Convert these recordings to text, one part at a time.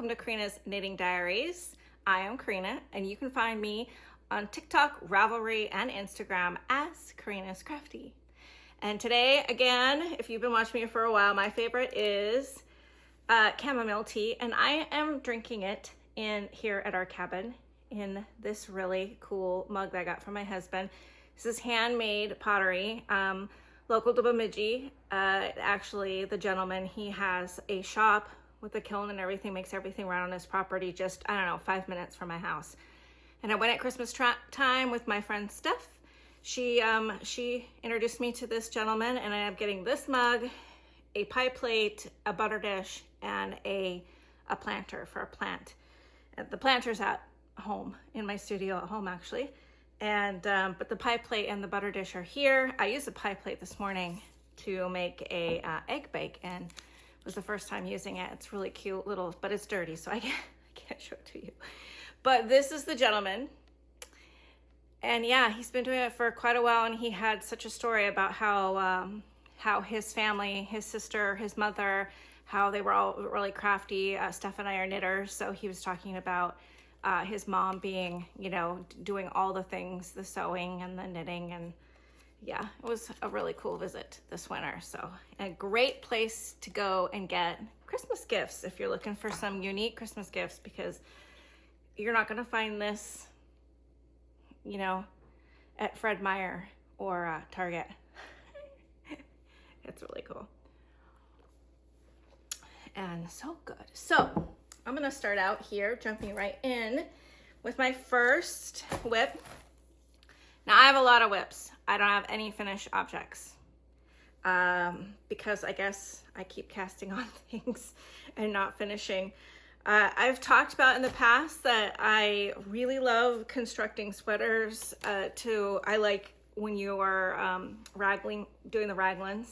welcome to Corrina's Knitting Diaries. I am Corrina, and you can find me on TikTok, Ravelry, and Instagram as Corrina's Crafty. And today, again, if you've been watching me for a while, my favorite is chamomile tea, and I am drinking it in here at our cabin in this really cool mug that I got from my husband. This is handmade pottery, local to Bemidji. Actually, the gentleman, he has a shop with a kiln and everything, makes everything right on his property, just, I don't know, 5 minutes from my house. And I went at Christmas time with my friend Steph. She introduced me to this gentleman, and I am getting this mug, a pie plate, a butter dish, and a planter for a plant. The planter's at home, in my studio at home actually. And but the pie plate and the butter dish are here. I used the pie plate this morning to make a egg bake, and it was the first time using it. It's really cute little, but it's dirty, so I can't show it to you. But this is the gentleman, and yeah, he's been doing it for quite a while, and he had such a story about how his family, his sister, his mother, how they were all really crafty. Steph and I are knitters, so he was talking about his mom being, you know, doing all the things, the sewing and the knitting, and yeah, it was a really cool visit this winter. So a great place to go and get Christmas gifts if you're looking for some unique Christmas gifts, because you're not going to find this, you know, at Fred Meyer or Target. It's really cool and so good. So I'm gonna start out here, jumping right in with my first whip. Now I have a lot of whips. I don't have any finished objects because I guess I keep casting on things and not finishing. I've talked about in the past that I really love constructing sweaters. I like when you are doing the raglans.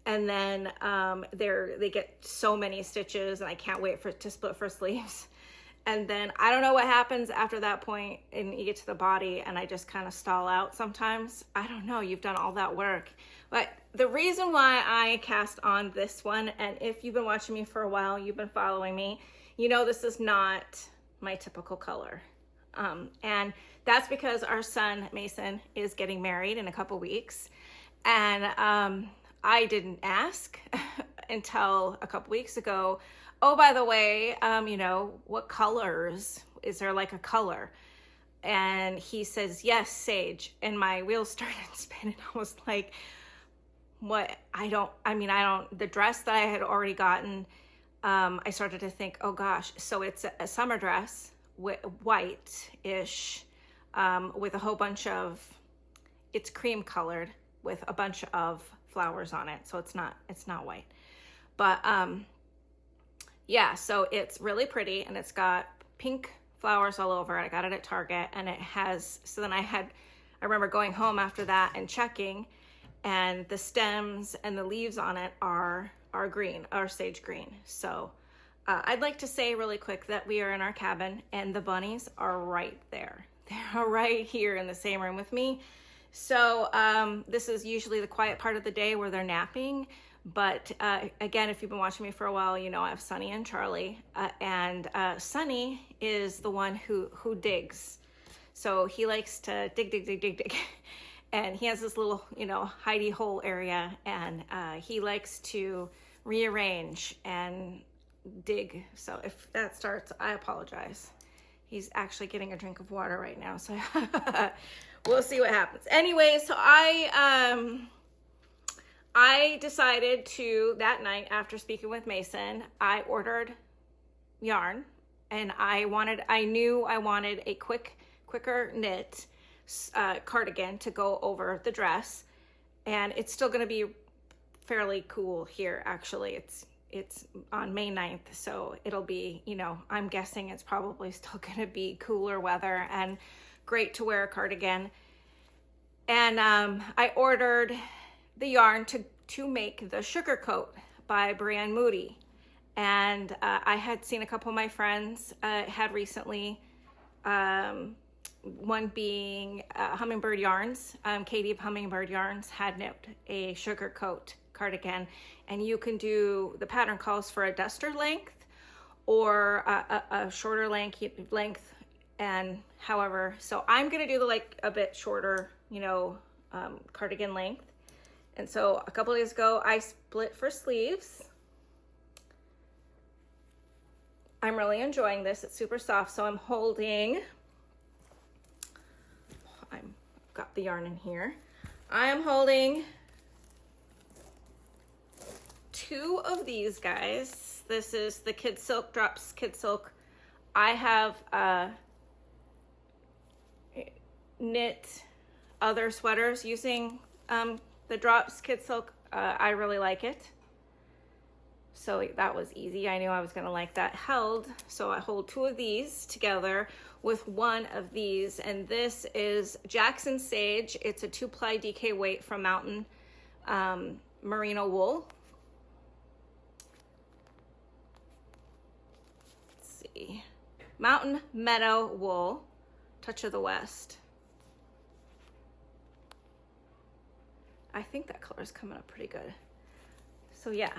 And then they get so many stitches, and I can't wait to split for sleeves. And then I don't know what happens after that point, and you get to the body and I just kind of stall out sometimes. I don't know, you've done all that work. But the reason why I cast on this one, and if you've been watching me for a while, you've been following me, you know this is not my typical color. And that's because our son, Mason, is getting married in a couple weeks. And I didn't ask until a couple weeks ago, oh, by the way, you know, what colors? Is there like a color? And he says, yes, sage. And my wheels started spinning. I was like, what? The dress that I had already gotten, I started to think, oh gosh, so it's a summer dress, white-ish, with a whole bunch of, it's cream colored with a bunch of flowers on it, so it's not white, but yeah, so it's really pretty, and it's got pink flowers all over it. I got it at Target, and it has, so then I remember going home after that and checking, and the stems and the leaves on it are green, are sage green. So I'd like to say really quick that we are in our cabin, and the bunnies are right there. They're right here in the same room with me. So this is usually the quiet part of the day where they're napping. But again, if you've been watching me for a while, you know I have Sunny and Charlie. And Sunny is the one who digs. So he likes to dig. And he has this little, you know, hidey hole area. And he likes to rearrange and dig. So if that starts, I apologize. He's actually getting a drink of water right now. So we'll see what happens. Anyway, so I decided to, that night after speaking with Mason, I ordered yarn, and I knew I wanted a quicker knit cardigan to go over the dress. And it's still going to be fairly cool here. Actually, it's on May 9th, so it'll be, you know, I'm guessing it's probably still going to be cooler weather and great to wear a cardigan. And I ordered the yarn to make the Sugar Coat by Brienne Moody. And I had seen a couple of my friends had recently, one being Hummingbird Yarns. Katie of Hummingbird Yarns had knit a Sugar Coat cardigan, and you can do, the pattern calls for a duster length, or a shorter length, and however. So I'm gonna do the like a bit shorter, you know, cardigan length. And so a couple days ago, I split for sleeves. I'm really enjoying this. It's super soft. So I'm holding, I've got the yarn in here. I am holding 2 of these guys. This is the Kid Silk Drops Kid Silk. I have knit other sweaters using the Drops Kid Silk. I really like it. So that was easy. I knew I was gonna like that. So I hold 2 of these together with 1 of these, and this is Jackson Sage. It's a 2-ply DK weight from Mountain Merino wool. Let's see, Mountain Meadow wool, Touch of the West. I think that color is coming up pretty good. So yeah,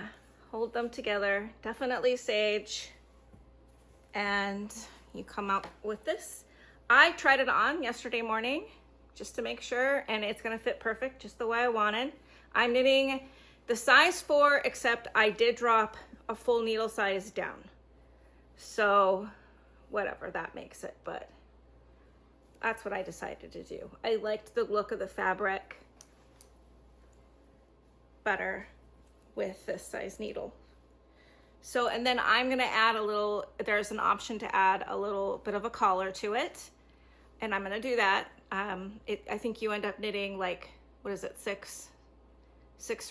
hold them together, definitely sage, and you come out with this. I tried it on yesterday morning just to make sure, and it's gonna fit perfect just the way I wanted. I'm knitting the size 4, except I did drop a full needle size down. So whatever, that makes it, but that's what I decided to do. I liked the look of the fabric better with this size needle. So, and then I'm gonna add a little, there's an option to add a little bit of a collar to it, and I'm gonna do that. I think you end up knitting like, what is it, six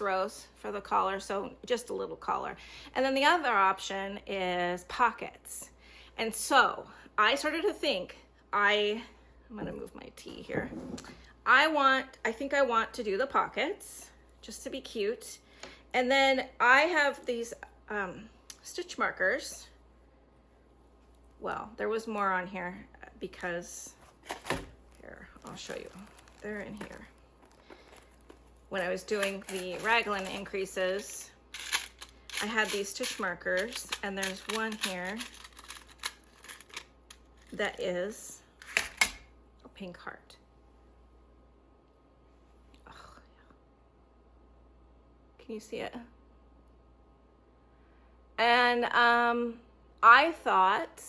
rows for the collar, so just a little collar. And then the other option is pockets. And so I started to think, I'm gonna move my T here. I think I want to do the pockets just to be cute. And then I have these stitch markers. Well, there was more on here because, here, I'll show you. They're in here. When I was doing the raglan increases, I had these stitch markers, and there's one here that is a pink heart. Can you see it? And I thought,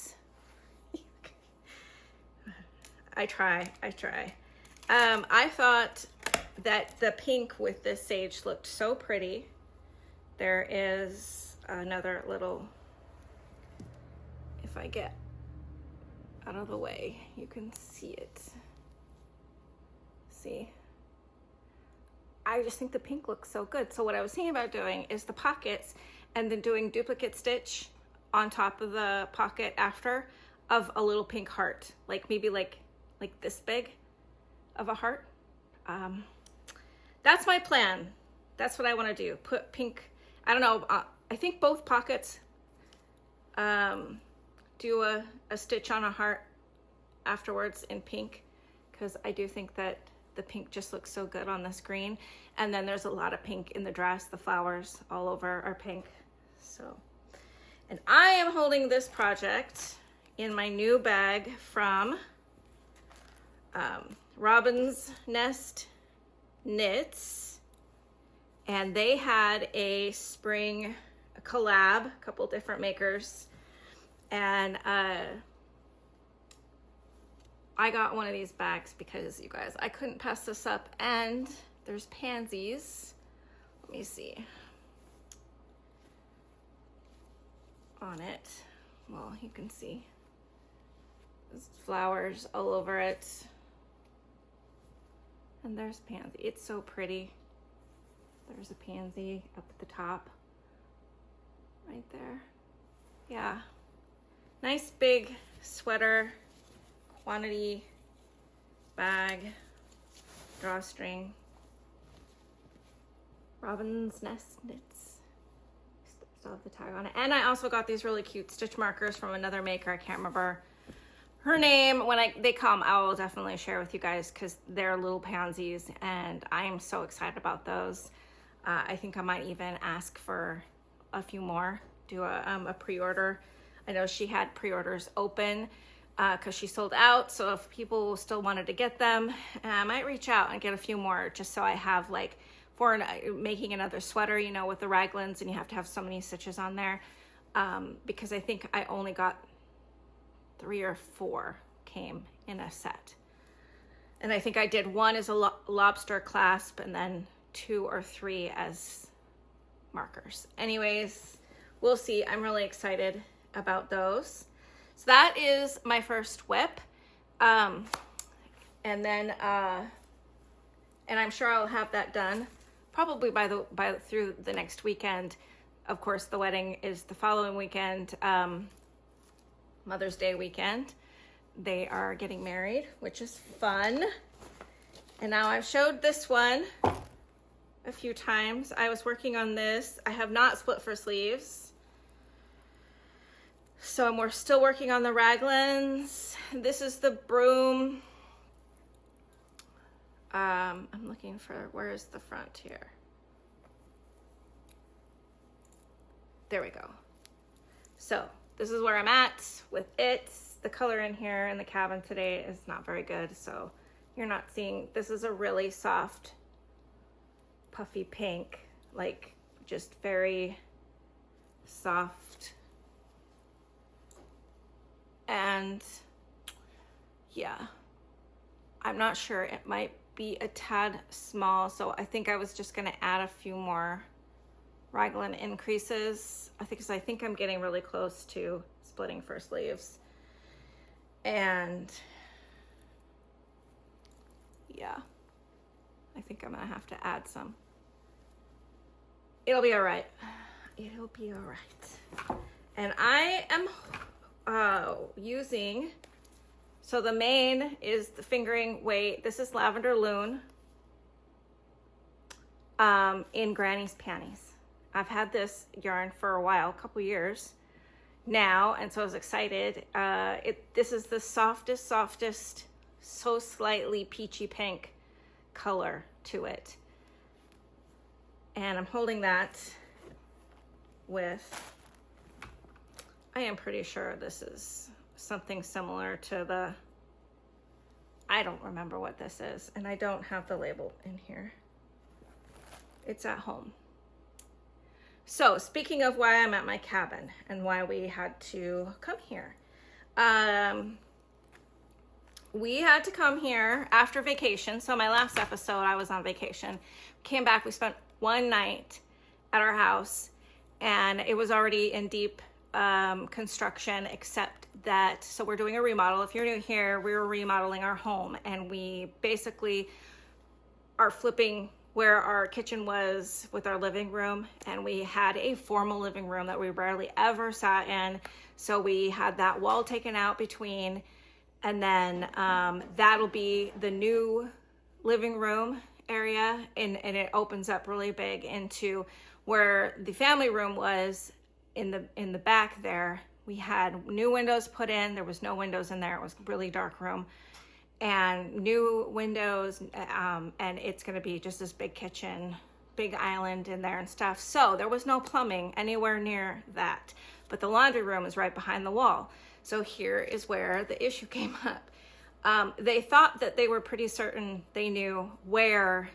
I try. I thought that the pink with this sage looked so pretty. There is another little, if I get out of the way, you can see it. See? I just think the pink looks so good. So what I was thinking about doing is the pockets, and then doing duplicate stitch on top of the pocket after of a little pink heart, like maybe like this big of a heart. That's my plan. That's what I want to do. Put pink, I don't know, I think both pockets do a stitch on a heart afterwards in pink, because I do think that the pink just looks so good on this green. And then there's a lot of pink in the dress. The flowers all over are pink. So, and I am holding this project in my new bag from Robin's Nest Knits, and they had a spring collab, a couple different makers, and I got one of these bags because, you guys, I couldn't pass this up. And there's pansies. Let me see. On it. Well, you can see. There's flowers all over it. And there's pansy. It's so pretty. There's a pansy up at the top. Right there. Yeah. Nice big sweater. Quantity bag, drawstring. Robin's Nest Knits. Still have the tag on it. And I also got these really cute stitch markers from another maker. I can't remember her name. When they come, I will definitely share with you guys, because they're little pansies, and I am so excited about those. I think I might even ask for a few more, do a pre-order. I know she had pre-orders open because she sold out. So if people still wanted to get them, I might reach out and get a few more just so I have like for making another sweater, you know, with the raglans, and you have to have so many stitches on there. Because I think I only got 3 or 4 came in a set. And I think I did 1 as a lobster clasp and then 2 or 3 as markers. Anyways, we'll see. I'm really excited about those. So that is my first whip. And then, and I'm sure I'll have that done probably through the next weekend. Of course, the wedding is the following weekend, Mother's Day weekend. They are getting married, which is fun. And now I've showed this one a few times. I was working on this. I have not split for sleeves. So we're still working on the raglans. This is the Broom. I'm looking for, where's the front here? There we go. So this is where I'm at with it. The color in here in the cabin today is not very good, so you're not seeing, this is a really soft, puffy pink, like just very soft. And yeah, I'm not sure, it might be a tad small, so I think I was just gonna add a few more raglan increases. I think I'm getting really close to splitting for sleeves. And yeah, I think I'm gonna have to add some. It'll be all right. It'll be all right. And I am using, so the main is the fingering weight. This is Lavender Loon in Granny's Panties. I've had this yarn for a while, a couple years now, and so I was excited. This is the softest, so slightly peachy pink color to it. And I'm holding that with, I am pretty sure this is something similar to the, I don't remember what this is, and I don't have the label in here. It's at home. So speaking of why I'm at my cabin and why we had to come here. We had to come here after vacation. So my last episode, I was on vacation. Came back, we spent one night at our house, and it was already in deep construction, except that, so we're doing a remodel. If you're new here, we were remodeling our home, and we basically are flipping where our kitchen was with our living room, and we had a formal living room that we rarely ever sat in. So we had that wall taken out between, and then that'll be the new living room area, and it opens up really big into where the family room was. In the back there, we had new windows put in. There was no windows in there. It was a really dark room, and new windows, and it's going to be just this big kitchen, big island in there and stuff. So there was no plumbing anywhere near that, but the laundry room is right behind the wall. So here is where the issue came up. They thought that they were pretty certain they knew where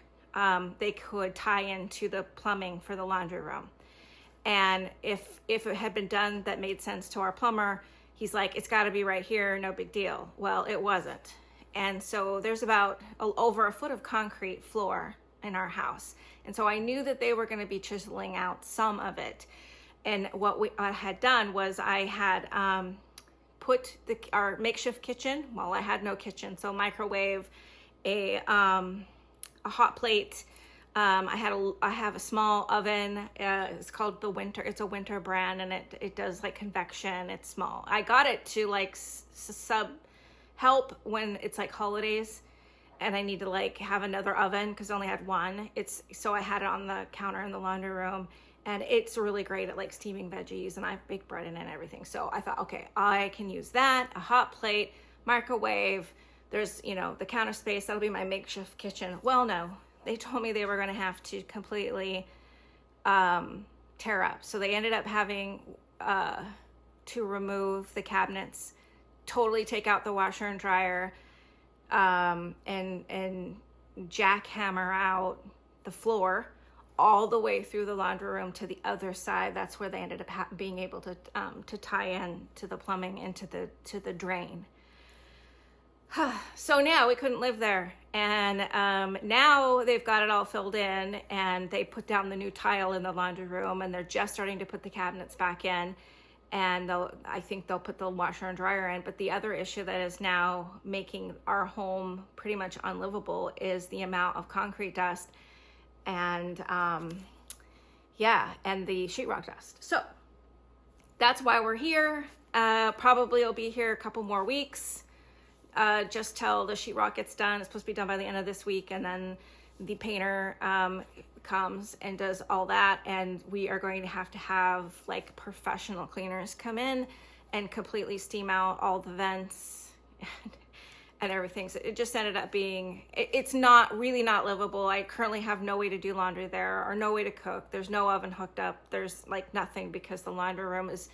they could tie into the plumbing for the laundry room. And if it had been done that made sense to our plumber, he's like, it's got to be right here, no big deal. Well, it wasn't. And so there's about over a foot of concrete floor in our house. And so I knew that they were going to be chiseling out some of it. And what I had done was I had put our makeshift kitchen, well, I had no kitchen, so microwave, a hot plate. I have a small oven. It's called the Winter. It's a Winter brand, and it does like convection. It's small. I got it to like help when it's like holidays and I need to like have another oven because I only had one. So I had it on the counter in the laundry room, and it's really great at like steaming veggies, and I bake bread in it and everything. So I thought, okay, I can use that, a hot plate, microwave. There's, the counter space. That'll be my makeshift kitchen. Well, no. They told me they were going to have to completely tear up. So they ended up having to remove the cabinets, totally take out the washer and dryer, and jackhammer out the floor all the way through the laundry room to the other side. That's where they ended up being able to tie in to the plumbing and to the drain. So now we couldn't live there, and now they've got it all filled in, and they put down the new tile in the laundry room, and they're just starting to put the cabinets back in, and I think they'll put the washer and dryer in. But the other issue that is now making our home pretty much unlivable is the amount of concrete dust and and the sheetrock dust. So that's why we're here. Probably will be here a couple more weeks, just till the sheetrock gets done. It's supposed to be done by the end of this week, and then the painter comes and does all that, and we are going to have like professional cleaners come in and completely steam out all the vents and everything. So it just ended up being, it's not livable. I currently have no way to do laundry there, or no way to cook. There's no oven hooked up. There's like nothing, because the laundry room is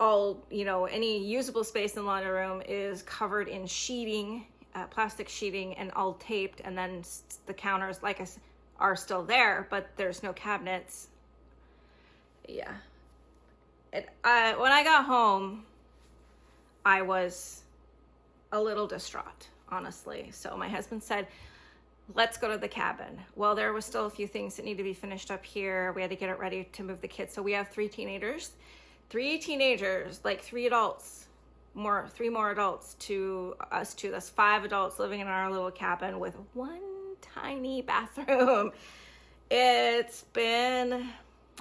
all, any usable space in the laundry room is covered in sheeting, plastic sheeting, and all taped. And then the counters, like I said, are still there, but there's no cabinets. Yeah. When I got home, I was a little distraught, honestly. So my husband said, let's go to the cabin. Well, there was still a few things that need to be finished up here. We had to get it ready to move the kids. So we have three teenagers, like three more adults to us two. That's 5 adults living in our little cabin with one tiny bathroom. It's been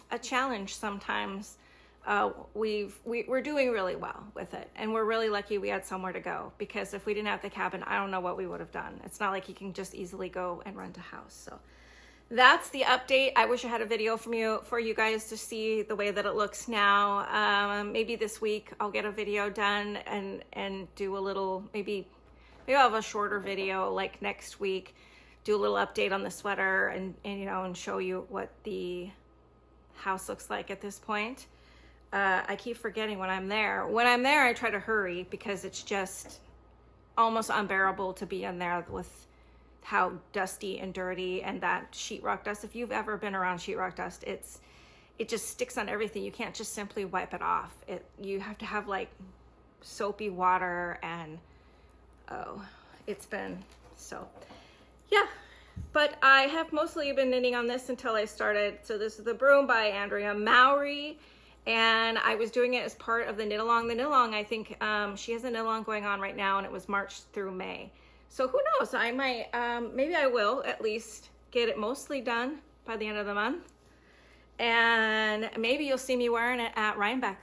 a challenge sometimes. We're doing really well with it, and we're really lucky we had somewhere to go, because if we didn't have the cabin, I don't know what we would have done. It's not like you can just easily go and rent a house. So that's the update. I wish I had a video for you guys to see the way that it looks now. Maybe this week I'll get a video done and do a little, maybe I'll have a shorter video like next week, do a little update on the sweater and show you what the house looks like at this point. I keep forgetting when I'm there. When I'm there, I try to hurry, because it's just almost unbearable to be in there with how dusty and dirty, and that sheetrock dust. If you've ever been around sheetrock dust, it just sticks on everything. You can't just simply wipe it off. You have to have like soapy water, and it's been so. Yeah, but I have mostly been knitting on this until I started. So this is the Broom by Andrea Mowry, and I was doing it as part of the knit along. The knit along, I think she has a knit along going on right now, and it was March through May. So who knows? I might, maybe I will at least get it mostly done by the end of the month, and maybe you'll see me wearing it at Rhinebeck,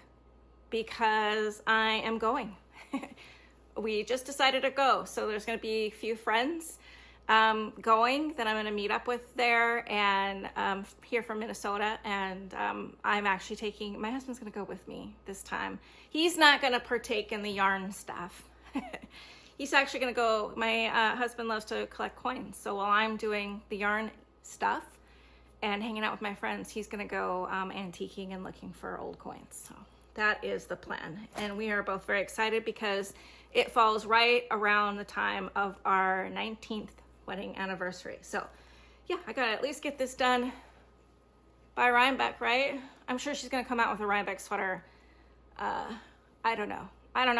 because I am going. We just decided to go, so there's going to be a few friends going that I'm going to meet up with there, and here from Minnesota, and I'm actually taking, my husband's going to go with me this time. He's not going to partake in the yarn stuff. He's actually going to go, my husband loves to collect coins, so while I'm doing the yarn stuff and hanging out with my friends, he's going to go antiquing and looking for old coins. So that is the plan, and we are both very excited because it falls right around the time of our 19th wedding anniversary. So yeah, I gotta at least get this done by Rhinebeck, right? I'm sure she's gonna come out with a Rhinebeck sweater. I don't know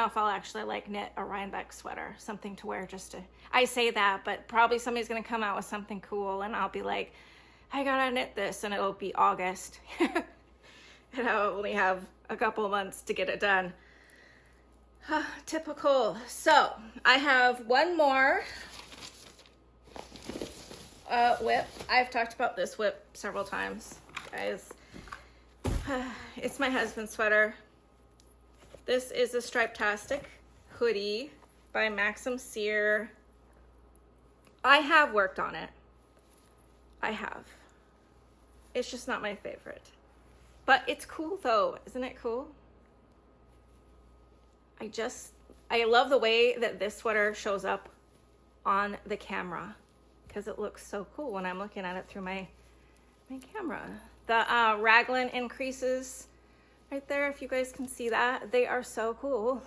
if I'll actually like knit a Rhinebeck sweater, something to wear just to, I say that, but probably somebody's gonna come out with something cool, and I'll be like, I gotta knit this, and it'll be August. And I'll only have a couple of months to get it done. Typical. So I have one more whip. I've talked about this whip several times, guys. It's my husband's sweater. This is a Stripe-tastic hoodie by Maxim Sear. I have worked on it. I have. It's just not my favorite. But it's cool though. Isn't it cool? I love the way that this sweater shows up on the camera, because it looks so cool when I'm looking at it through my camera. The raglan increases right there, if you guys can see that. They are so cool.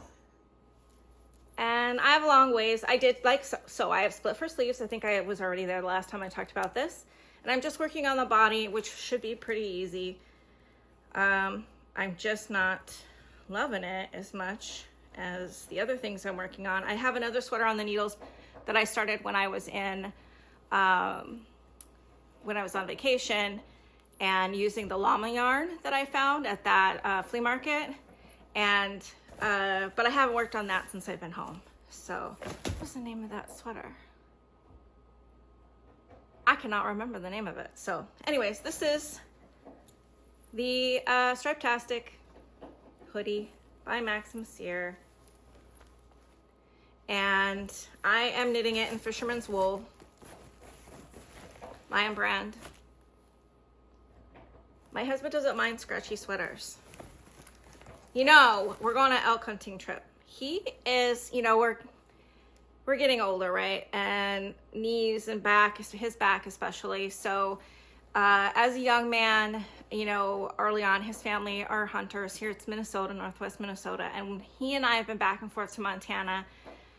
And I have long ways. I did like, so I have split for sleeves. I think I was already there the last time I talked about this. And I'm just working on the body, which should be pretty easy. I'm just not loving it as much as the other things I'm working on. I have another sweater on the needles that I started when I was in, when I was on vacation, and using the llama yarn that I found at that flea market. And but I haven't worked on that since I've been home. So what's the name of that sweater? I cannot remember the name of it. So anyways, this is the Striptastic hoodie by Maxim Sear. And I am knitting it in Fisherman's Wool, my own brand. My husband doesn't mind scratchy sweaters. You know, we're going on an elk hunting trip. He is, you know, we're getting older, right? And knees and back, his back especially. So as a young man, you know, early on, his family are hunters. Here it's Minnesota, Northwest Minnesota. And he and I have been back and forth to Montana.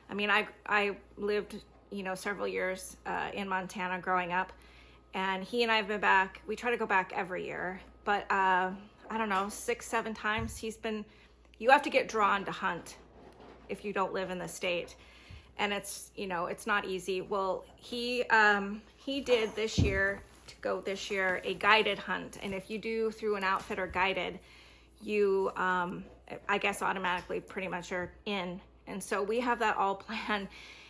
I mean, I lived, you know, several years in Montana growing up. And he and I have been back. We try to go back every year. But I don't know, 6-7 times he's been, you have to get drawn to hunt if you don't live in the state. And it's, you know, it's not easy. Well, he did this year, a guided hunt. And if you do through an outfitter guided, you, I guess automatically pretty much are in. And so we have that all planned,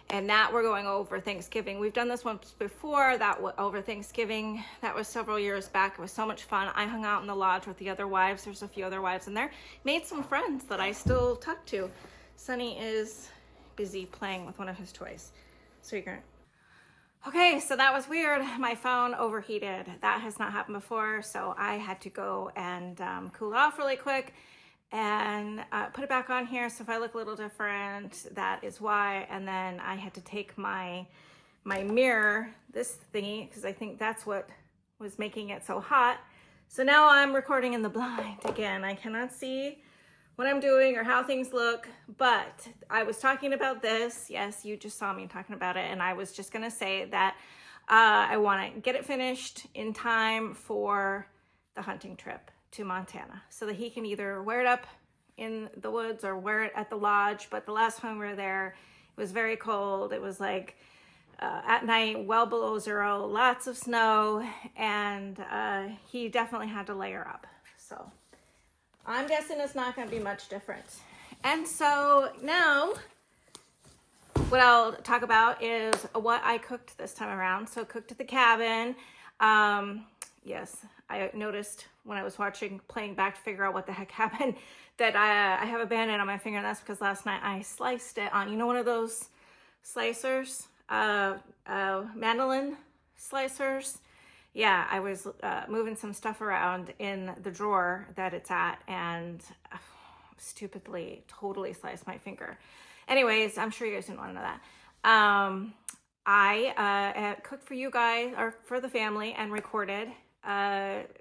and that we're going over Thanksgiving. We've done this once before, over Thanksgiving. That was several years back. It was so much fun. I hung out in the lodge with the other wives. There's a few other wives in there. Made some friends that I still talk to. Sonny is busy playing with one of his toys. So you're gonna... Okay, so that was weird. My phone overheated. That has not happened before, so I had to go and cool it off really quick and put it back on here. So if I look a little different, that is why. And then I had to take my mirror, this thingy, because I think that's what was making it so hot. So now I'm recording in the blind again. I cannot see what I'm doing or how things look, but I was talking about this. Yes, you just saw me talking about it. And I was just gonna say that I wanna get it finished in time for the hunting trip to Montana so that he can either wear it up in the woods or wear it at the lodge. But the last time we were there, it was very cold. It was like at night, well below 0, lots of snow, and he definitely had to layer up. So I'm guessing it's not going to be much different. And so now what I'll talk about is what I cooked this time around. So cooked at the cabin. Yes, I noticed when I was playing back to figure out what the heck happened, that I have a band-aid on my finger, and that's because last night I sliced it on, you know, one of those slicers, mandolin slicers. Yeah, I was moving some stuff around in the drawer that it's at, and stupidly totally sliced my finger. Anyways, I'm sure you guys didn't want to know that. I cooked for you guys, or for the family, and recorded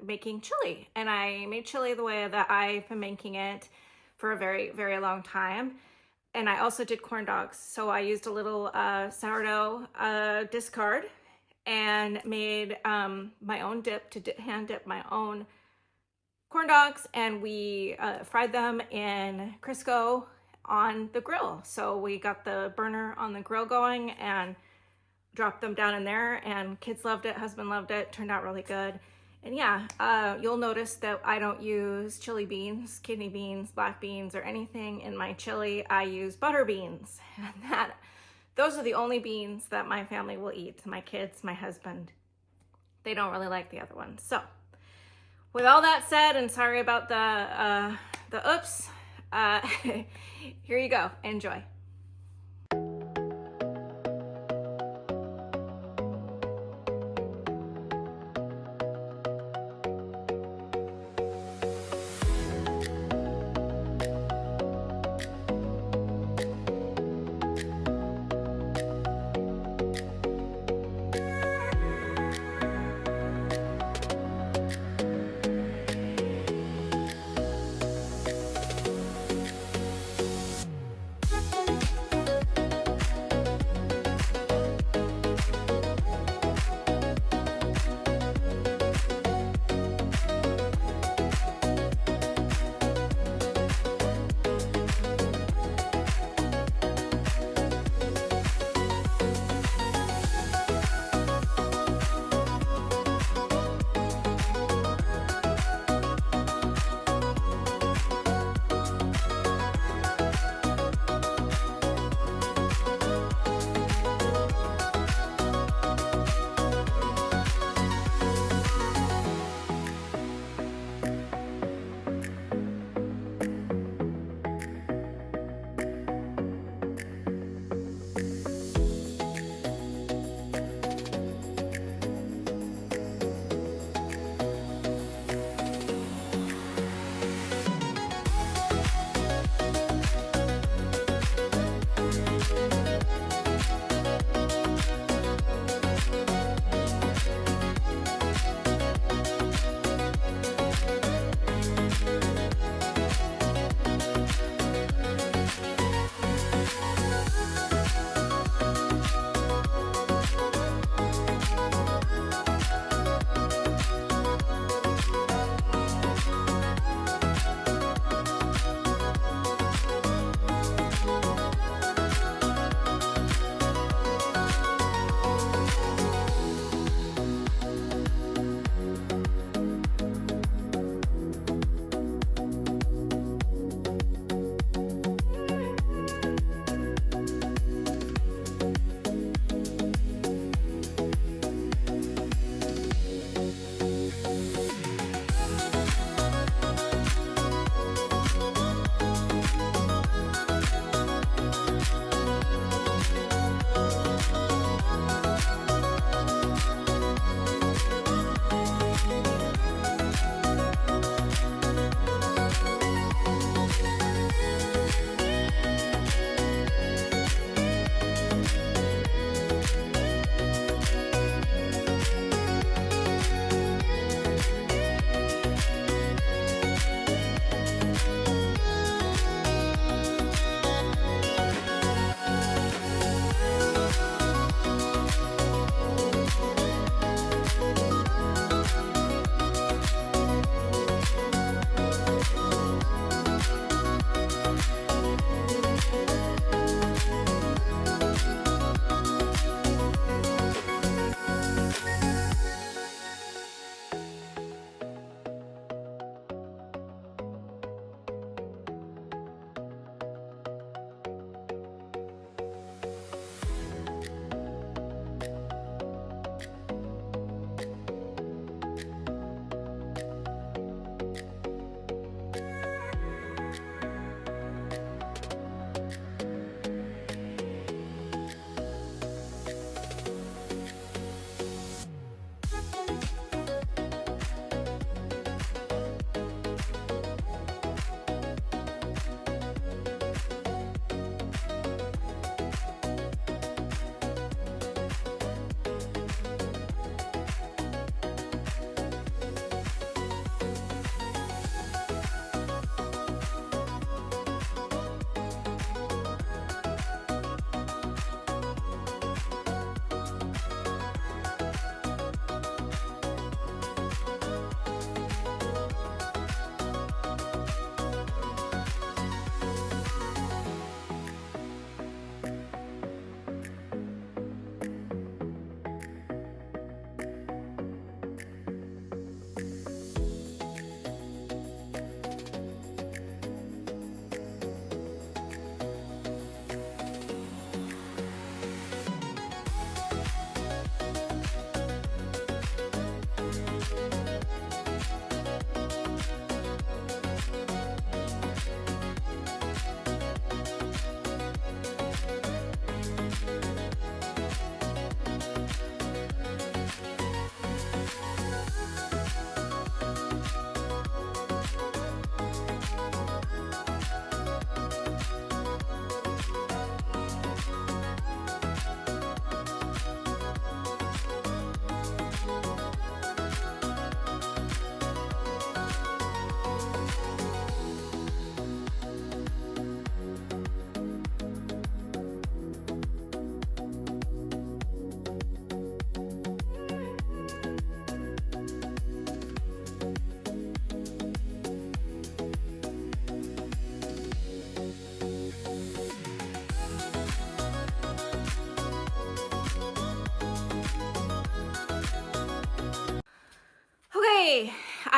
making chili. And I made chili the way that I've been making it for a very, very long time. And I also did corn dogs. So I used a little sourdough discard and made my own dip to hand dip my own corn dogs. And we fried them in Crisco on the grill. So we got the burner on the grill going and dropped them down in there, and kids loved it, husband loved it, turned out really good. And yeah, you'll notice that I don't use chili beans, kidney beans, black beans, or anything in my chili. I use butter beans, and those are the only beans that my family will eat. My kids, my husband, they don't really like the other ones. So with all that said, and sorry about the oops, here you go, enjoy.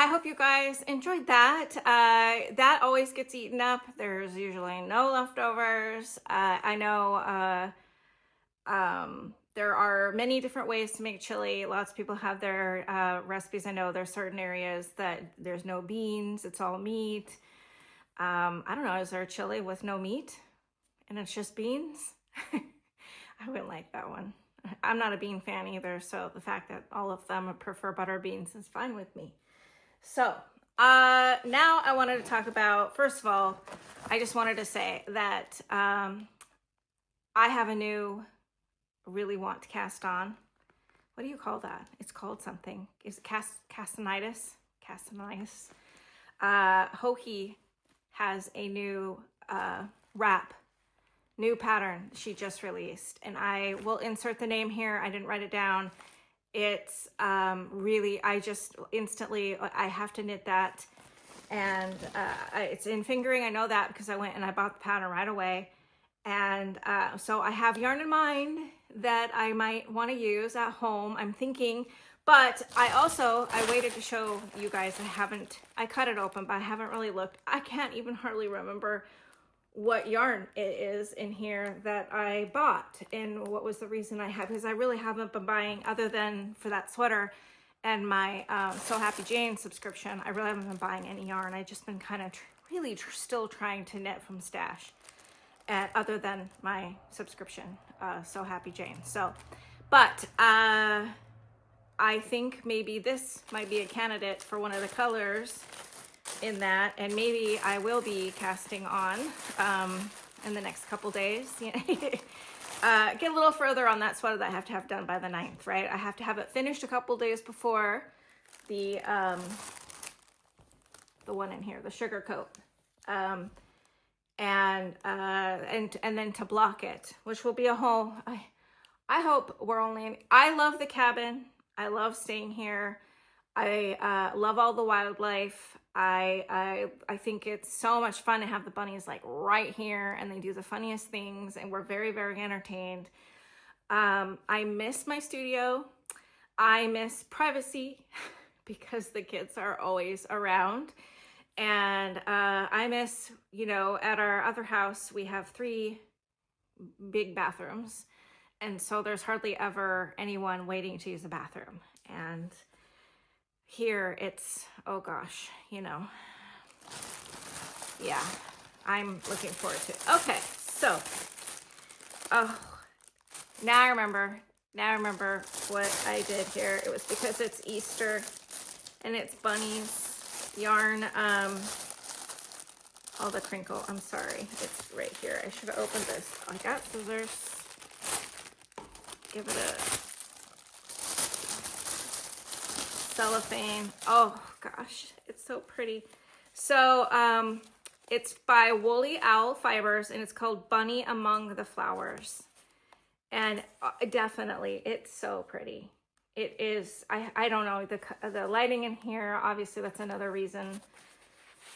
I hope you guys enjoyed that. That always gets eaten up. There's usually no leftovers. I know there are many different ways to make chili. Lots of people have their recipes. I know there's certain areas that there's no beans, it's all meat. I don't know, is there a chili with no meat and it's just beans? I wouldn't like that one. I'm not a bean fan either, so the fact that all of them prefer butter beans is fine with me. So now I wanted to talk about, first of all, I just wanted to say that I have a new really want to cast on. What do you call that? It's called something. Is it castanitis? Castanitis. Hoki has a new wrap, new pattern she just released, and I will insert the name here. I didn't write it down. It's really, I just instantly, I have to knit that, and it's in fingering. I know that because I went and I bought the pattern right away. And so I have yarn in mind that I might want to use at home, I'm thinking, but I waited to show you guys. I cut it open, but I haven't really looked. I can't even hardly remember what yarn it is in here that I bought and what was the reason I had, because I really haven't been buying, other than for that sweater and my So Happy Jane subscription. I really haven't been buying any yarn. I've just been kind of really still trying to knit from stash, other than my subscription, So Happy Jane. So, but I think maybe this might be a candidate for one of the colors in that, and maybe I will be casting on in the next couple days. Get a little further on that sweater that I have to have done by the 9th, right? I have to have it finished a couple days before the one in here, the sugar coat. And then to block it, which will be a whole, I hope we're only in, I love the cabin. I love staying here. I love all the wildlife. I think it's so much fun to have the bunnies like right here, and they do the funniest things, and we're very, very entertained. I miss my studio. I miss privacy because the kids are always around. And I miss, at our other house, we have 3 big bathrooms. And so there's hardly ever anyone waiting to use the bathroom. And here it's, oh gosh, yeah, I'm looking forward to it. Okay, so, now I remember what I did here. It was because it's Easter and it's bunnies. Yarn, oh, the crinkle, I'm sorry, it's right here. I should have opened this. I got scissors. Give it a cellophane. Oh gosh, it's so pretty. So it's by Woolly Owl Fibers, and it's called Bunny Among the Flowers. And definitely, it's so pretty. It is, I don't know, the lighting in here, obviously that's another reason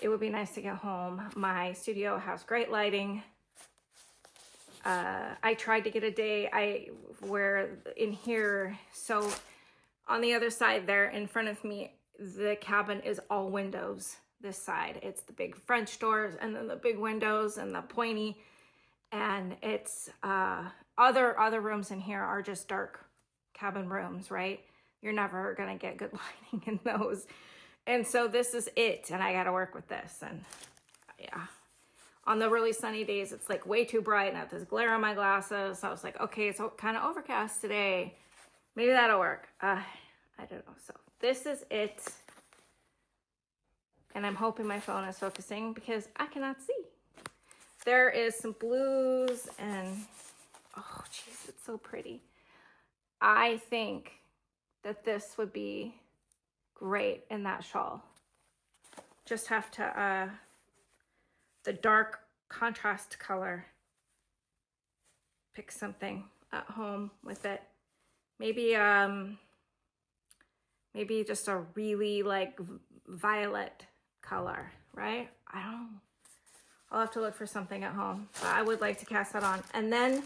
it would be nice to get home. My studio has great lighting. I tried to get a day where in here, so on the other side there in front of me, the cabin is all windows. This side, it's the big French doors and then the big windows and the pointy, and it's other rooms in here are just dark cabin rooms, right? You're never gonna get good lighting in those. And so this is it, and I gotta work with this. And yeah, on the really sunny days, it's like way too bright and I have this glare on my glasses. So I was like, okay, it's kind of overcast today. Maybe that'll work. I don't know. So this is it. And I'm hoping my phone is focusing because I cannot see. There is some blues and, oh geez, it's so pretty. I think that this would be great in that shawl. Just have to, the dark contrast color, pick something at home with it. Maybe, maybe just a really like violet color, right? I don't know. I'll have to look for something at home, but I would like to cast that on. And then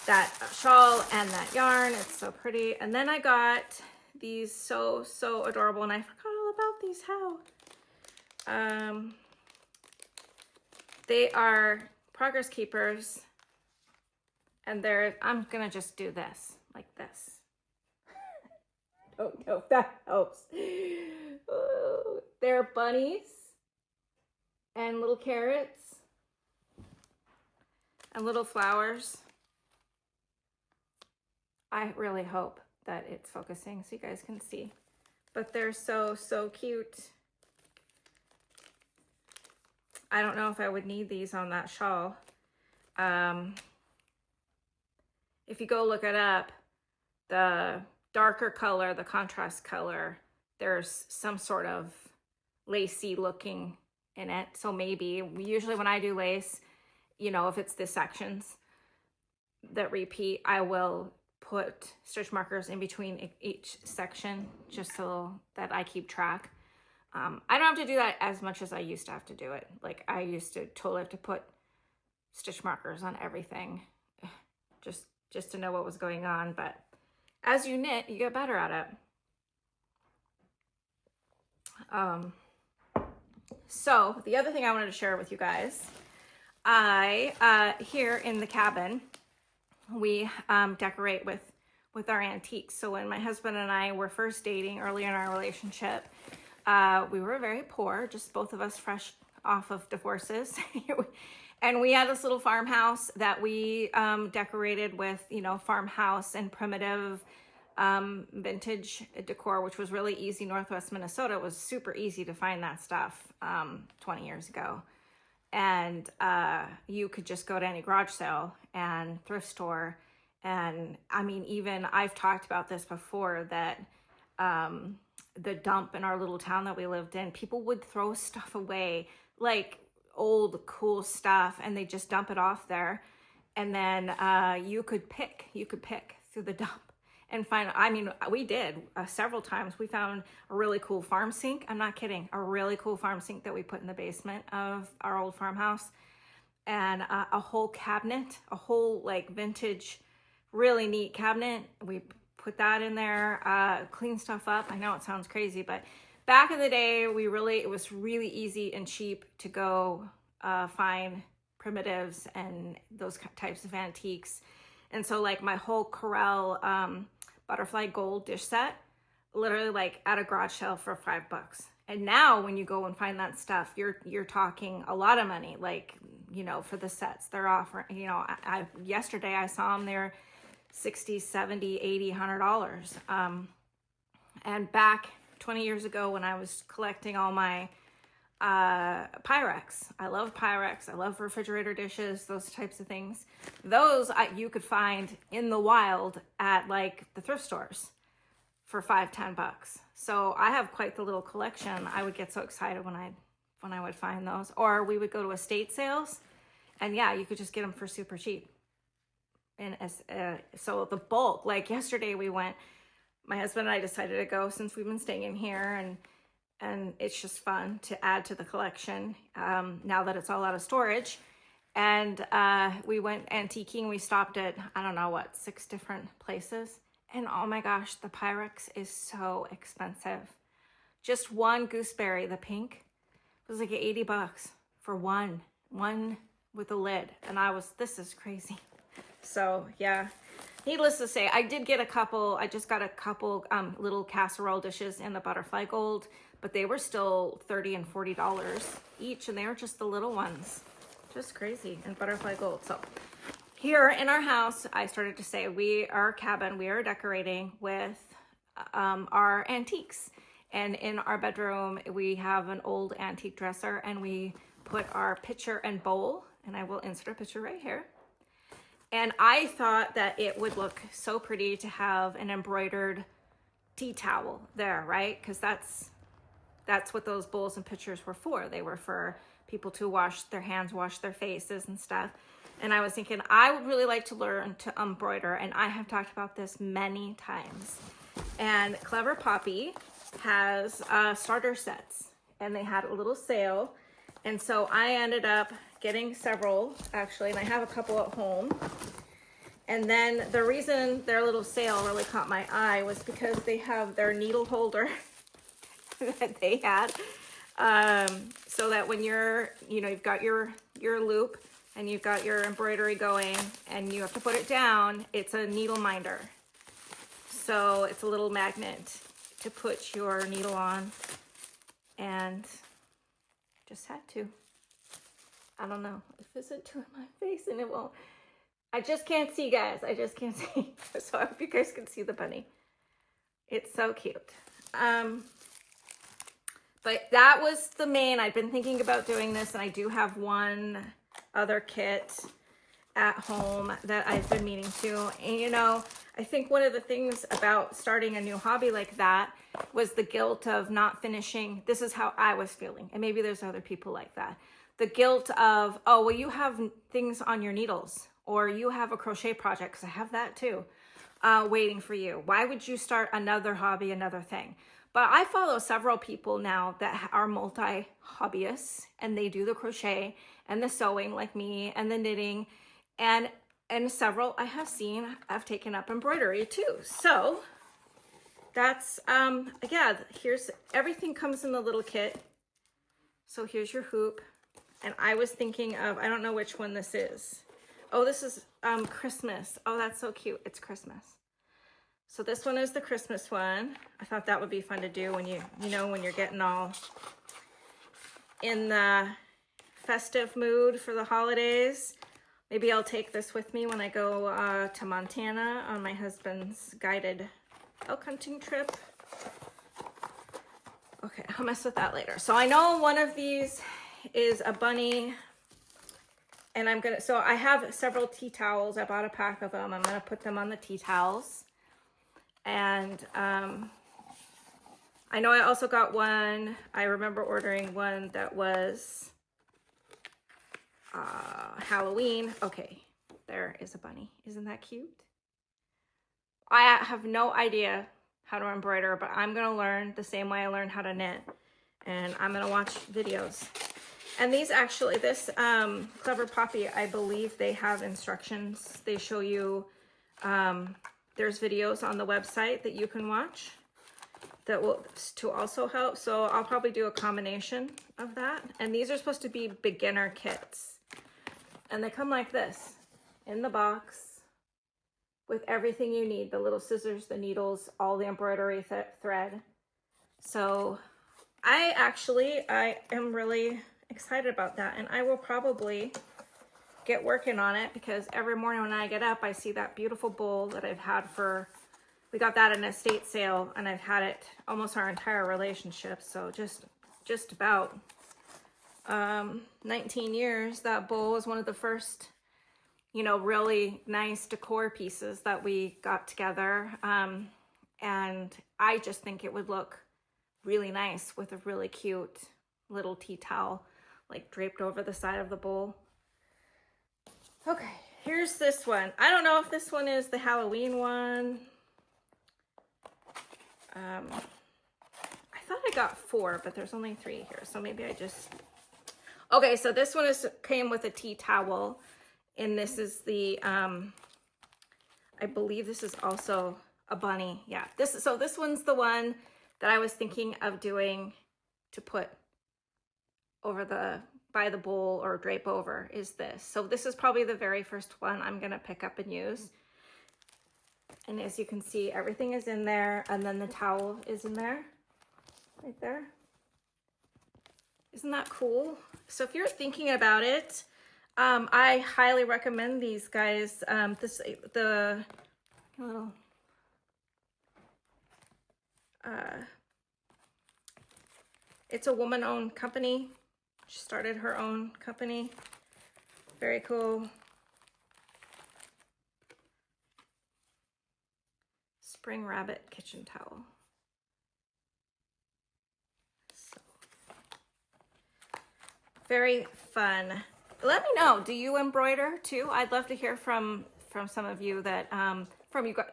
that shawl and that yarn, it's so pretty. And then I got these so adorable, and I forgot all about these? How? They are progress keepers, and I'm gonna just do this, like this. Don't know if that helps. Oh, they're bunnies and little carrots and little flowers. I really hope that it's focusing so you guys can see, but they're so cute. I don't know if I would need these on that shawl. If you go look it up, the darker color, the contrast color, there's some sort of lacy looking in it. So maybe, usually when I do lace, you know, if it's the sections that repeat, I will put stitch markers in between each section just so that I keep track. I don't have to do that as much as I used to have to do it. Like I used to totally have to put stitch markers on everything just to know what was going on. But as you knit, you get better at it. So the other thing I wanted to share with you guys, here in the cabin, we decorate with our antiques. So when my husband and I were first dating early in our relationship, we were very poor, just both of us fresh off of divorces. And we had this little farmhouse that we decorated with, you know, farmhouse and primitive vintage decor, which was really easy. Northwest Minnesota, it was super easy to find that stuff 20 years ago. And you could just go to any garage sale and thrift store. And I mean, even I've talked about this before, that the dump in our little town that we lived in, people would throw stuff away, like old cool stuff, and they just dump it off there. And then you could pick through the dump and find, I mean, we did several times. We found a really cool farm sink. I'm not kidding. A really cool farm sink that we put in the basement of our old farmhouse, and a whole cabinet, a whole like vintage, really neat cabinet. We put that in there, clean stuff up. I know it sounds crazy, but back in the day, it was really easy and cheap to go find primitives and those types of antiques. And so like my whole Corel butterfly gold dish set, literally like at a garage sale for $5. And now when you go and find that stuff, you're talking a lot of money, like, you know, for the sets they're offering. You know, yesterday I saw them, they're $60, $70, $80, $100. And back 20 years ago when I was collecting all my Pyrex, I love Pyrex, I love refrigerator dishes, those types of things. Those you could find in the wild at like the thrift stores for $5, $10. So I have quite the little collection. I would get so excited when I would find those. Or we would go to estate sales, and yeah, you could just get them for super cheap. And so the bulk, like yesterday we went, my husband and I decided to go since we've been staying in here, and it's just fun to add to the collection now that it's all out of storage. And we went antiquing. We stopped at, I don't know what, 6 different places. And oh my gosh, the Pyrex is so expensive. Just one gooseberry, the pink, was like $80 for one with a lid. And this is crazy. So yeah, needless to say, I just got a couple little casserole dishes in the butterfly gold, but they were still $30 and $40 each, and they were just the little ones. Just crazy. And butterfly gold. So here in our house, I started to say our cabin, we are decorating with our antiques. And in our bedroom, we have an old antique dresser, and we put our pitcher and bowl, and I will insert a picture right here. And I thought that it would look so pretty to have an embroidered tea towel there, right? Because that's what those bowls and pitchers were for. They were for people to wash their hands, wash their faces and stuff. And I was thinking, I would really like to learn to embroider. And I have talked about this many times. And Clever Poppy has starter sets, and they had a little sale. And so I ended up getting several, actually, and I have a couple at home. And then the reason their little sale really caught my eye was because they have their needle holder that they had. So that when you're, you know, you've got your loop and you've got your embroidery going and you have to put it down, it's a needle minder. So it's a little magnet to put your needle on, and just had to. I don't know if it's to my face and it won't. I just can't see, guys. I just can't see. So I hope you guys can see the bunny. It's so cute. But that was the main. I've been thinking about doing this, and I do have one other kit at home that I've been meaning to. And you know, I think one of the things about starting a new hobby like that was the guilt of not finishing. This is how I was feeling, and maybe there's other people like that. The guilt of, oh, well, you have things on your needles, or you have a crochet project, because I have that too, waiting for you. Why would you start another hobby, another thing? But I follow several people now that are multi-hobbyists, and they do the crochet and the sewing like me, and the knitting, and several I have seen have taken up embroidery too. So that's, yeah, here's, everything comes in the little kit. So here's your hoop. And I was thinking of, I don't know which one this is. Oh, this is Christmas. Oh, that's so cute. It's Christmas. So this one is the Christmas one. I thought that would be fun to do when you know, when you're getting all in the festive mood for the holidays. Maybe I'll take this with me when I go to Montana on my husband's guided elk hunting trip. Okay, I'll mess with that later. So I know one of these is a bunny, and I'm gonna, so I have several tea towels. I bought a pack of them. I'm gonna put them on the tea towels. And I know I also got one, I remember ordering one that was Halloween. Okay, there is a bunny. Isn't that cute? I have no idea how to embroider, but I'm gonna learn the same way I learned how to knit, and I'm gonna watch videos. And these actually, this Clever Poppy, I believe they have instructions. They show you, there's videos on the website that you can watch that will to also help. So I'll probably do a combination of that. And these are supposed to be beginner kits. And they come like this in the box with everything you need, the little scissors, the needles, all the embroidery thread. So I am really excited about that, and I will probably get working on it, because every morning when I get up, I see that beautiful bowl that I've had for, we got that in an estate sale, and I've had it almost our entire relationship. So just about 19 years. That bowl is one of the first, you know, really nice decor pieces that we got together. And I just think it would look really nice with a really cute little tea towel, like draped over the side of the bowl. Okay, here's this one. I don't know if this one is the Halloween one. I thought I got 4, but there's only 3 here, so maybe I just... Okay, so this one came with a tea towel, and this is the, I believe this is also a bunny. Yeah, this one's the one that I was thinking of doing to put over by the bowl or drape over, is this. So this is probably the very first one I'm gonna pick up and use. And as you can see, everything is in there, and then the towel is in there, right there. Isn't that cool? So if you're thinking about it, I highly recommend these guys. The little, it's a woman-owned company. She started her own company. Very cool. Spring Rabbit kitchen towel. So, very fun. Let me know, do you embroider too? I'd love to hear from some of you that,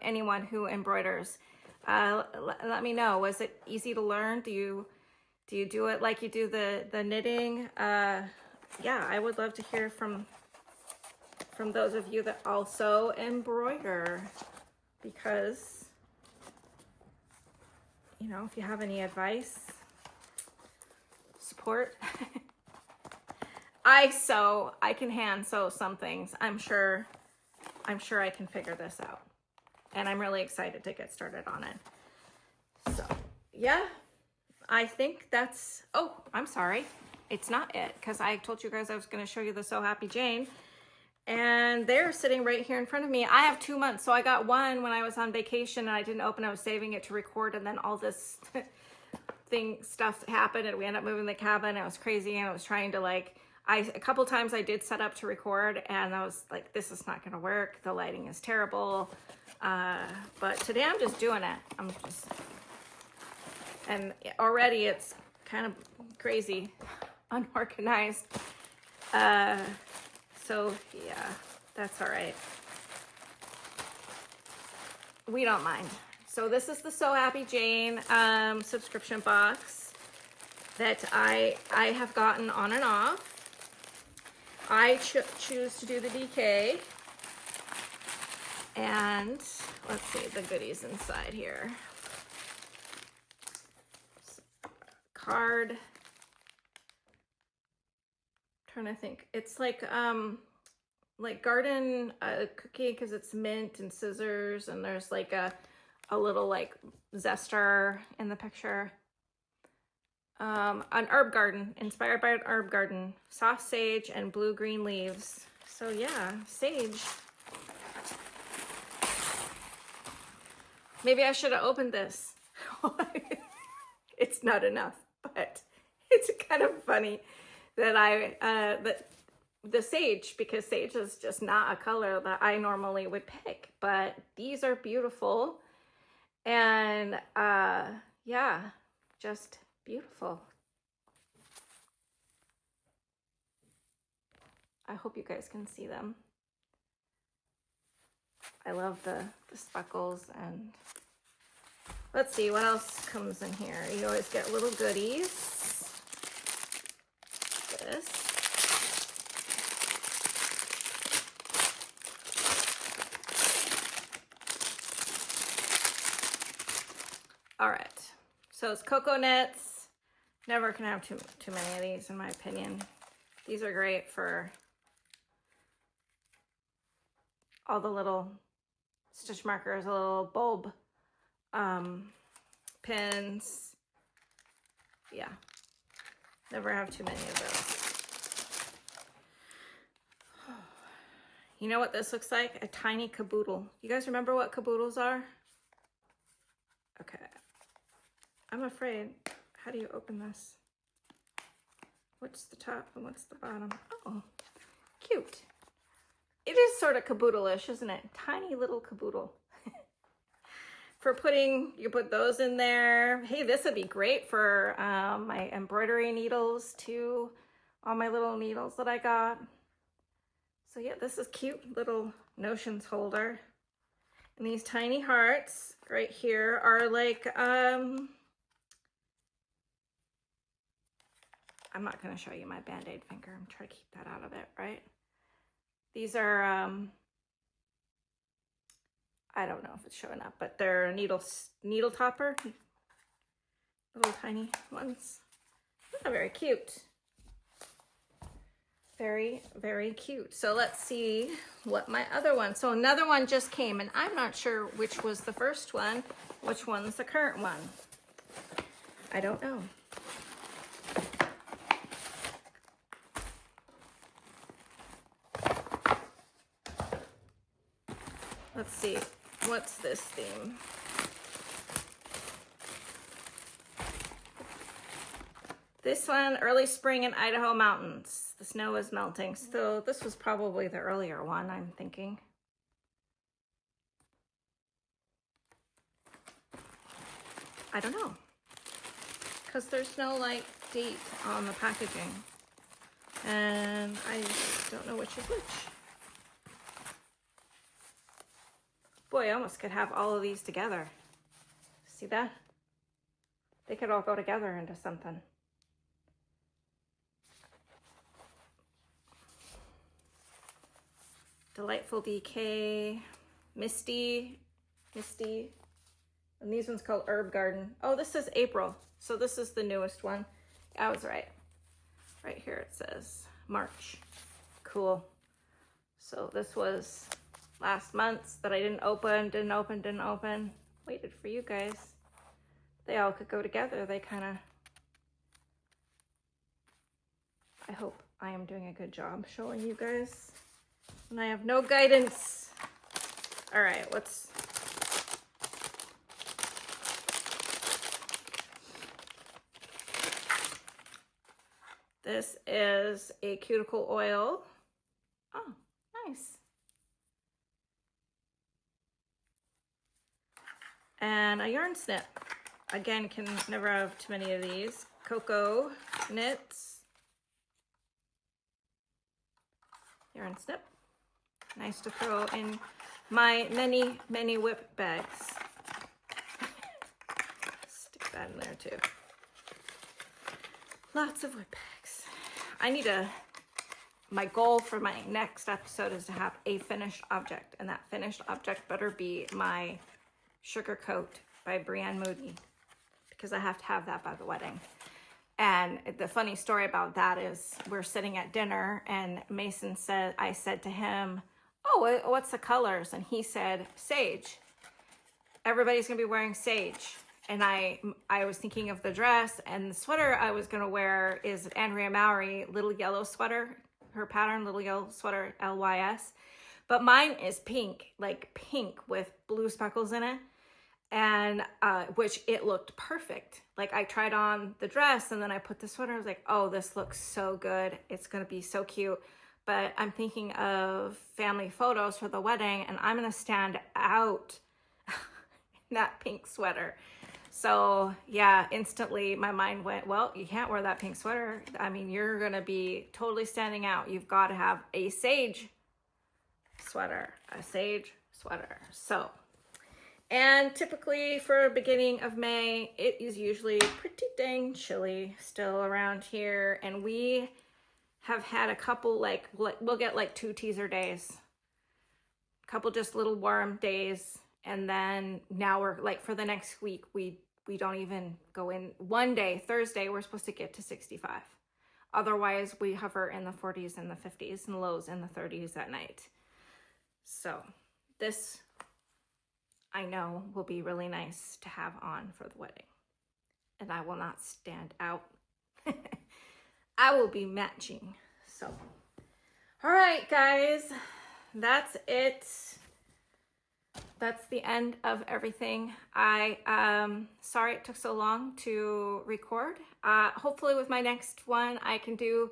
anyone who embroiders. Let me know, was it easy to learn? Do you do it like you do the knitting? Yeah, I would love to hear from those of you that also embroider, because, you know, if you have any advice, support. I can hand sew some things. I'm sure I can figure this out. And I'm really excited to get started on it. So yeah, I think that's, oh, I'm sorry. It's not it, because I told you guys I was going to show you the So Happy Jane. And they're sitting right here in front of me. I have 2 months. So I got one when I was on vacation and I didn't open. I was saving it to record, and then all this stuff happened and we ended up moving the cabin. It was crazy, and I was trying to like, a couple times I did set up to record, and I was like, this is not gonna work. The lighting is terrible. But today I'm just doing it. And already it's kind of crazy, unorganized. So yeah, that's all right. We don't mind. So this is the So Happy Jane subscription box that I have gotten on and off. I choose to do the DK. And let's see the goodies inside here. Card. Trying to think. It's like garden cookie, because it's mint and scissors, and there's like a little like zester in the picture. An herb garden, inspired by an herb garden, soft sage and blue-green leaves. So yeah, sage. Maybe I should have opened this. It's not enough, but it's kind of funny that the sage, because sage is just not a color that I normally would pick, but these are beautiful. And yeah, just beautiful. I hope you guys can see them. I love the speckles. And let's see what else comes in here. You always get little goodies. This. All right, so it's cocoa nets. Never can have too many of these, in my opinion. These are great for all the little stitch markers, a little bulb pins. Yeah, never have too many of those. You know what this looks like? A tiny caboodle. You guys remember what caboodles are? Okay. I'm afraid. How do you open this? What's the top and what's the bottom? Oh, cute. It is sort of caboodle-ish, isn't it? Tiny little caboodle. For putting, you put those in there. Hey, this would be great for my embroidery needles too. All my little needles that I got. So yeah, this is cute little notions holder. And these tiny hearts right here are like, I'm not going to show you my Band-Aid finger. I'm trying to keep that out of it, right? These are, I don't know if it's showing up, but they're needle topper. Little tiny ones. Oh, very cute. Very, very cute. So let's see what my other one. So another one just came, and I'm not sure which was the first one, which one's the current one. I don't know. Let's see, what's this theme? This one, early spring in Idaho mountains. The snow is melting. So this was probably the earlier one, I'm thinking. I don't know, because there's no like date on the packaging. And I don't know which is which. Boy, I almost could have all of these together. See that? They could all go together into something. Delightful DK, Misty, and these ones called Herb Garden. Oh, this is April, so this is the newest one. I was right. Right here it says March. Cool. So this was last month's that I didn't open. Waited for you guys. They all could go together. They kind of, I hope I am doing a good job showing you guys. And I have no guidance. All right, what's... This is a cuticle oil. Oh, nice. And a yarn snip. Again, can never have too many of these. Cocoa knits. Yarn snip. Nice to throw in my many, many whip bags. Stick that in there too. Lots of whip bags. I need my goal for my next episode is to have a finished object, and that finished object better be my Sugar Coat by Brienne Moody, because I have to have that by the wedding. And the funny story about that is we're sitting at dinner and Mason said, I said to him, oh, what's the colors? And he said, sage. Everybody's gonna be wearing sage. And I was thinking of the dress, and the sweater I was gonna wear is Andrea Mowry Little Yellow Sweater, her pattern, Little Yellow Sweater, LYS. But mine is pink, like pink with blue speckles in it. And which it looked perfect. Like I tried on the dress and then I put the sweater. I was like, oh, this looks so good. It's gonna be so cute. But I'm thinking of family photos for the wedding, and I'm gonna stand out in that pink sweater. So yeah, instantly my mind went, well, you can't wear that pink sweater. I mean, you're gonna be totally standing out. You've got to have a sage sweater, So, and typically for beginning of May, it is usually pretty dang chilly still around here. And we have had a couple, like we'll get like 2 teaser days, a couple just little warm days. And then now we're like, for the next week, we don't even go in. One day, Thursday, we're supposed to get to 65. Otherwise, we hover in the 40s and the 50s and lows in the 30s at night. So this, I know, will be really nice to have on for the wedding. And I will not stand out. I will be matching. So, all right, guys, that's it. That's the end of everything. Sorry it took so long to record. Hopefully with my next one, I can do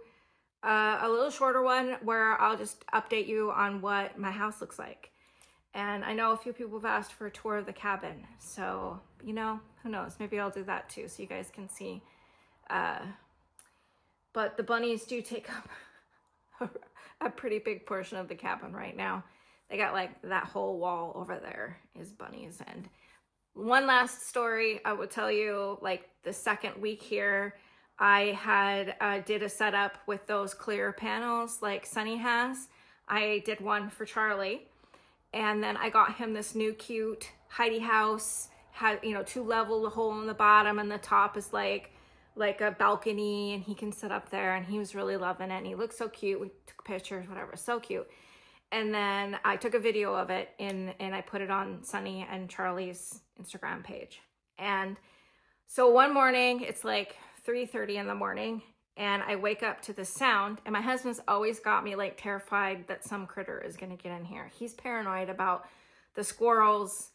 a little shorter one where I'll just update you on what my house looks like. And I know a few people have asked for a tour of the cabin. So, you know, who knows? Maybe I'll do that too so you guys can see. But the bunnies do take up a pretty big portion of the cabin right now. They got like that whole wall over there is bunnies. And one last story I would tell you, like the second week here, I had did a setup with those clear panels like Sunny has. I did one for Charlie. And then I got him this new cute Heidi house, had, you know, 2 level, the hole in the bottom, and the top is like a balcony, and he can sit up there, and he was really loving it. And he looked so cute. We took pictures, whatever, so cute. And then I took a video of it and I put it on Sunny and Charlie's Instagram page. And so one morning, it's like 3:30 in the morning, and I wake up to the sound, and my husband's always got me like terrified that some critter is gonna get in here. He's paranoid about the squirrels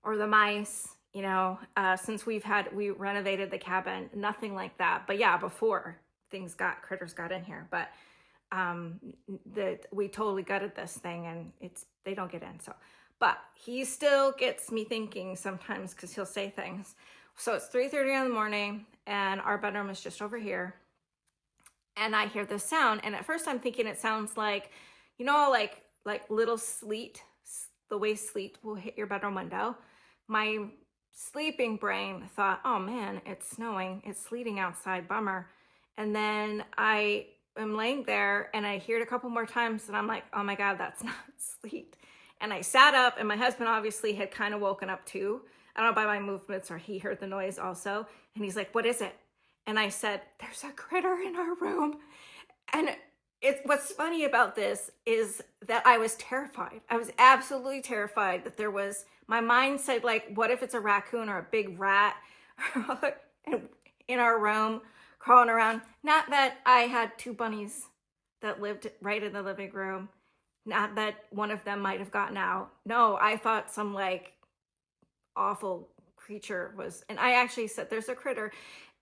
or the mice, you know, since we renovated the cabin, nothing like that. But yeah, before critters got in here, but we totally gutted this thing, and they don't get in. So, but he still gets me thinking sometimes because he'll say things. So it's 3:30 in the morning, and our bedroom is just over here, and I hear this sound, and at first I'm thinking it sounds like, you know, like little sleet, the way sleet will hit your bedroom window. My sleeping brain thought, oh man, it's snowing, it's sleeting outside, bummer. And then I am laying there and I hear it a couple more times, and I'm like, oh my God, that's not sleet. And I sat up, and my husband obviously had kind of woken up too. I don't know by my movements, or he heard the noise also. And he's like, what is it? And I said, there's a critter in our room. And what's funny about this is that I was terrified. I was absolutely terrified that there was, my mind said like, what if it's a raccoon or a big rat in our room crawling around? Not that I had two bunnies that lived right in the living room. Not that one of them might have gotten out. No, I thought some like awful creature was, and I actually said there's a critter,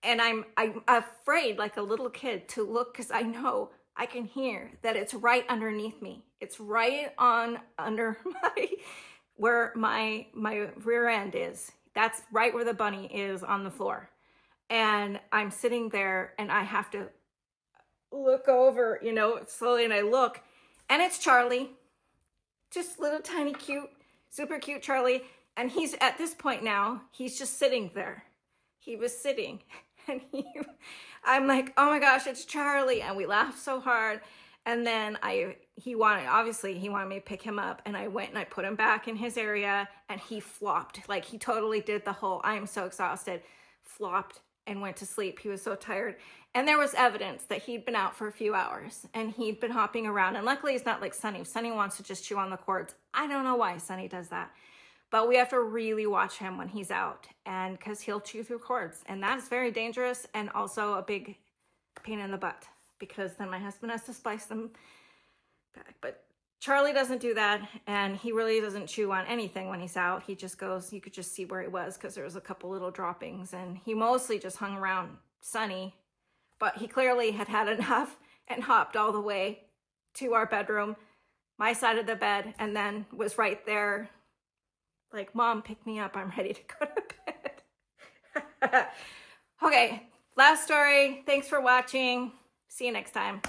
and I'm afraid like a little kid to look, because I know I can hear that it's right underneath me. It's right on under where my rear end is. That's right where the bunny is on the floor. And I'm sitting there and I have to look over, you know, slowly, and I look, and it's Charlie. Just little tiny cute, super cute Charlie. And he's at this point now, he's just sitting there. He was sitting and I'm like, oh my gosh, it's Charlie. And we laughed so hard. And then he wanted me to pick him up, and I went and I put him back in his area, and he flopped. Like he totally did the whole, I am so exhausted, flopped and went to sleep. He was so tired. And there was evidence that he'd been out for a few hours and he'd been hopping around. And luckily he's not like Sunny. Sunny wants to just chew on the cords. I don't know why Sunny does that. But we have to really watch him when he's out, and because he'll chew through cords, and that's very dangerous and also a big pain in the butt, because then my husband has to splice them back. But Charlie doesn't do that, and he really doesn't chew on anything when he's out. He just goes, you could just see where he was because there was a couple little droppings, and he mostly just hung around Sunny, but he clearly had had enough and hopped all the way to our bedroom, my side of the bed, and then was right there like, Mom, pick me up. I'm ready to go to bed. Okay, last story. Thanks for watching. See you next time.